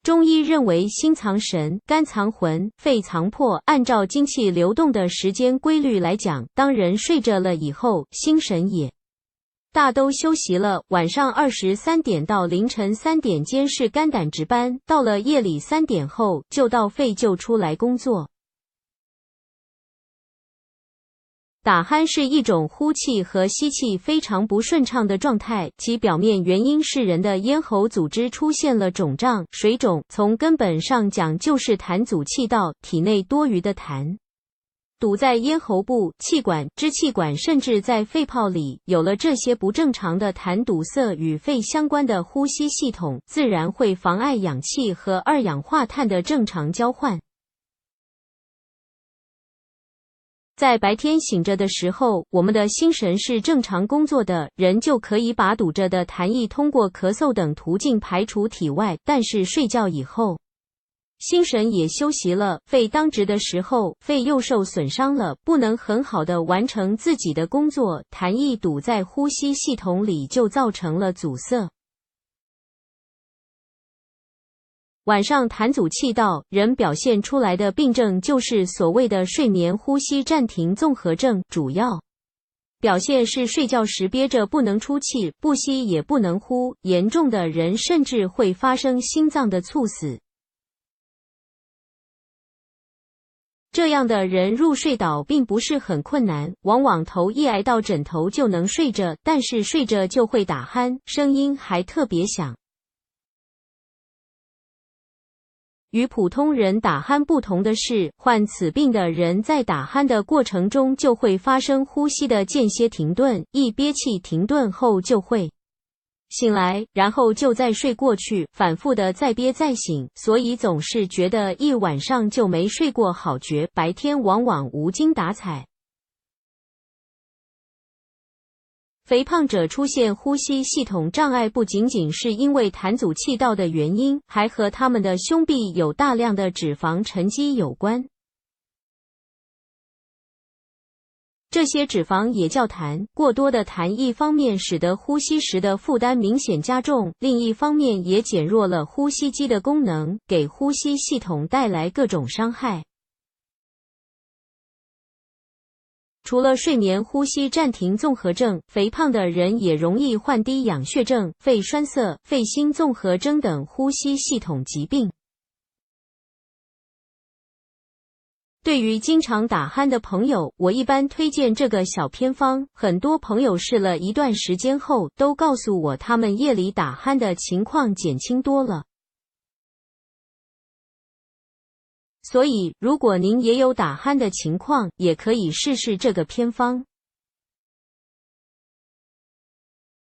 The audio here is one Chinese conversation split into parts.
中医认为心藏神，肝藏魂，肺藏魄。按照精气流动的时间规律来讲，当人睡着了以后，心神也大都休息了，晚上23点到凌晨3点间是肝胆值班，到了夜里3点后就到肺就出来工作。打鼾是一种呼气和吸气非常不顺畅的状态，其表面原因是人的咽喉组织出现了肿胀、水肿，从根本上讲就是痰阻气道，体内多余的痰堵在咽喉部、气管、支气管，甚至在肺泡里。有了这些不正常的痰堵塞，与肺相关的呼吸系统自然会妨碍氧气和二氧化碳的正常交换。在白天醒着的时候，我们的心神是正常工作的，人就可以把堵着的痰液通过咳嗽等途径排除体外。但是睡觉以后，心神也休息了，肺当值的时候，肺又受损伤了，不能很好的完成自己的工作，痰液堵在呼吸系统里，就造成了阻塞。晚上痰阻气道，人表现出来的病症就是所谓的睡眠呼吸暂停综合症，主要表现是睡觉时憋着不能出气，不吸也不能呼，严重的人甚至会发生心脏的猝死。这样的人入睡倒并不是很困难，往往头一挨到枕头就能睡着，但是睡着就会打鼾，声音还特别响。与普通人打鼾不同的是，患此病的人在打鼾的过程中就会发生呼吸的间歇停顿，一憋气停顿后就会醒来，然后就再睡过去，反复的再憋再醒，所以总是觉得一晚上就没睡过好觉，白天往往无精打采。肥胖者出现呼吸系统障碍，不仅仅是因为痰阻气道的原因，还和他们的胸壁有大量的脂肪沉积有关。这些脂肪也叫痰，过多的痰一方面使得呼吸时的负担明显加重，另一方面也减弱了呼吸机的功能，给呼吸系统带来各种伤害。除了睡眠呼吸暂停综合症，肥胖的人也容易患低氧血症、肺栓塞、肺心综合征等呼吸系统疾病。对于经常打鼾的朋友，我一般推荐这个小偏方。很多朋友试了一段时间后，都告诉我他们夜里打鼾的情况减轻多了。所以，如果您也有打鼾的情况，也可以试试这个偏方。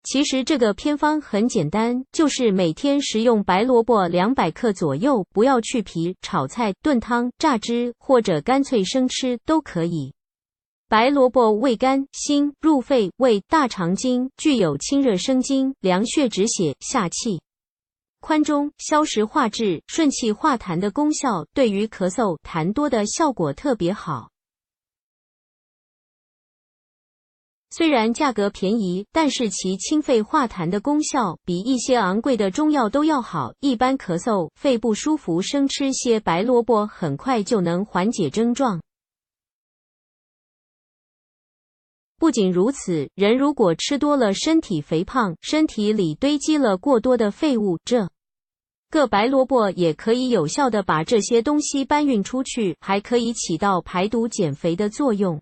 其实这个偏方很简单，就是每天食用白萝卜200克左右，不要去皮，炒菜、炖汤、榨汁或者干脆生吃都可以。白萝卜味甘辛，入肺、胃、大肠经，具有清热生津、凉血止血、下气宽中、消食化滞、顺气化痰的功效，对于咳嗽、痰多的效果特别好。虽然价格便宜，但是其清肺化痰的功效比一些昂贵的中药都要好。一般咳嗽、肺不舒服，生吃些白萝卜很快就能缓解症状。不仅如此，人如果吃多了，身体肥胖，身体里堆积了过多的废物，这个白萝卜也可以有效的把这些东西搬运出去，还可以起到排毒减肥的作用。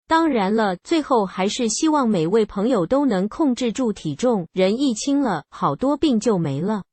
当然了，最后还是希望每位朋友都能控制住体重，人一轻了，好多病就没了。